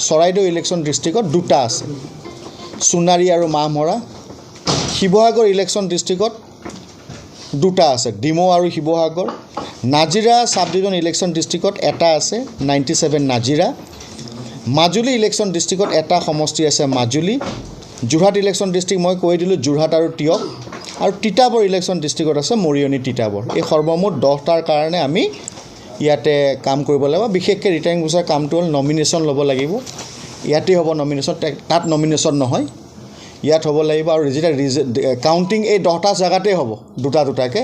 Charaideo election ডিষ্ট্ৰিক্টত দুটা আছে, সোণাৰী আৰু মাহমৰা। শিৱসাগৰ ইলেকশ্যন ডিষ্ট্ৰিক্টত দুটা আছে, ডিমৌ আৰু শিৱসাগৰ। নাজিৰা চাব ডিভিজন ইলেকশ্যন ডিষ্ট্ৰিক্টত এটা আছে, 97 নাজিৰা। মাজুলী ইলেকশ্যন ডিষ্ট্ৰিক্টত এটা সমষ্টি আছে, মাজুলী। যোৰহাট ইলেকশ্যন ডিষ্ট্ৰিক্ট মই কৈ দিলোঁ, যোৰহাট আৰু তিয়ক। আৰু তিতাবৰ ইলেকশ্যন ডিষ্ট্ৰিক্টত আছে মৰিয়নি তিতাবৰ। এই সৰ্বমুঠ 10টাৰ কাৰণে আমি ইয়াতে কাম কৰিব লাগিব। বিশেষকৈ ৰিটাৰ্নিং অফিচাৰ কামটো হ'ল নমিনেশ্যন ল'ব লাগিব। ইয়াতেই হ'ব নমিনেশ্যন, তাত নমিনেশ্যন নহয়, ইয়াত হ'ব লাগিব। আৰু যেতিয়া কাউণ্টিং এই 10টা জেগাতেই হ'ব, দুটা দুটাকৈ।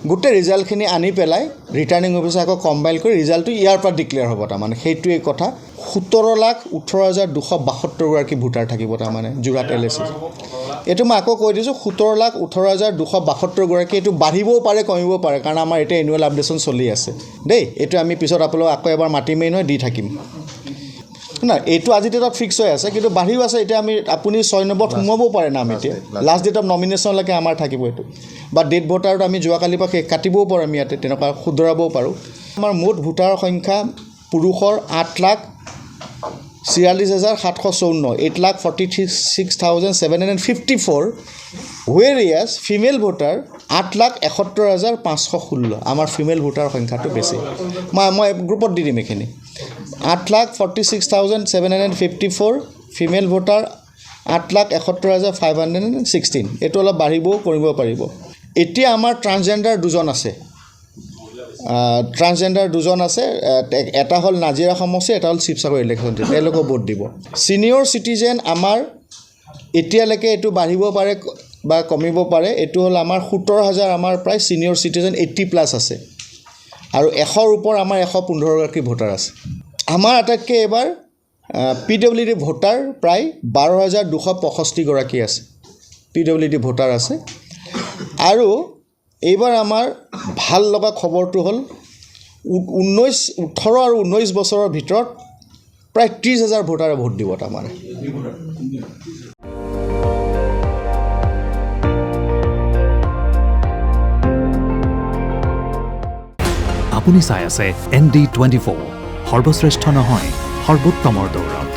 গোটেই ৰিজাল্টখিনি আনি পেলাই ৰিটাৰ্নিং অফিচাৰ আকৌ কম্পাইল কৰি ৰিজাল্টটো ইয়াৰ পৰা ডিক্লেয়াৰ হ'ব। তাৰমানে সেইটোৱেই কথা। 17,18,272 ভোটাৰ থাকিব তাৰমানে যোৰহাট LAC। এইটো মই আকৌ কৈ দিছোঁ, 17,18,272। এইটো বাঢ়িবও পাৰে, কমিবও পাৰে, কাৰণ আমাৰ এতিয়া এনুৱেল আপডেশ্যন চলি আছে দেই। এইটো আমি পিছত আপোনালোকক আকৌ এবাৰ মাতিমেই নহয়, দি থাকিম না। এইটো আজি ডেটত ফিক্স হৈ আছে, কিন্তু বাঢ়িও আছে। এতিয়া আপুনি 6 নম্বৰত সোমাবও পাৰে নাম, এতিয়া লাষ্ট ডেট অফ নমিনেশ্যনলৈকে আমাৰ থাকিব এইটো। বা ডেট ভোটাৰত আমি যোৱাকালিৰ পৰা কাটিবও পাৰোঁ, আমি ইয়াতে তেনেকুৱা শুধৰাবও পাৰোঁ। আমাৰ মুঠ ভোটাৰৰ সংখ্যা পুৰুষৰ 8,46,754, 8,46,754, হুৱেৰিয়াছ ফিমেল ভোটাৰ 8,71,516। আমাৰ ফিমেল ভোটাৰ সংখ্যাটো বেছি। মই গ্ৰুপত দি দিম এইখিনি। 8,46,754 ফিমেল ভোটাৰ, 8,71,516। এইটো অলপ বাঢ়িবও কৰিব পাৰিব। এতিয়া আমাৰ ট্ৰান্সজেণ্ডাৰ দুজন আছে, এটা হ'ল নাজিৰা সমষ্টি, এটা হ'ল শিৱসাগৰ ইলেকশ্যন। তেওঁলোকক ভোট দিব। ছিনিয়ৰ চিটিজেন আমাৰ এতিয়ালৈকে এইটো বাঢ়িব পাৰে বা কমিব পাৰে। এইটো হ'ল আমাৰ 17,000 আমাৰ প্ৰায় ছিনিয়ৰ চিটিজেন 80+ আছে। আৰু 100ৰ ওপৰ আমাৰ 115গৰাকী ভোটাৰ আছে। আমাৰ আটাইতকৈ এইবাৰ PWD ভোটাৰ প্ৰায় 12,265গৰাকী আছে, PWD ভোটাৰ আছে। আৰু এইবাৰ আমাৰ ভাল লগা খবৰটো হ'ল 18 আৰু 19 বছৰৰ ভিতৰত প্ৰায় 30,000 ভোটাৰে ভোট দিব তাৰমানে। আপুনি চাই আছে ND24, সৰ্বশ্ৰেষ্ঠ নহয়, সৰ্বোত্তমৰ দৌৰ।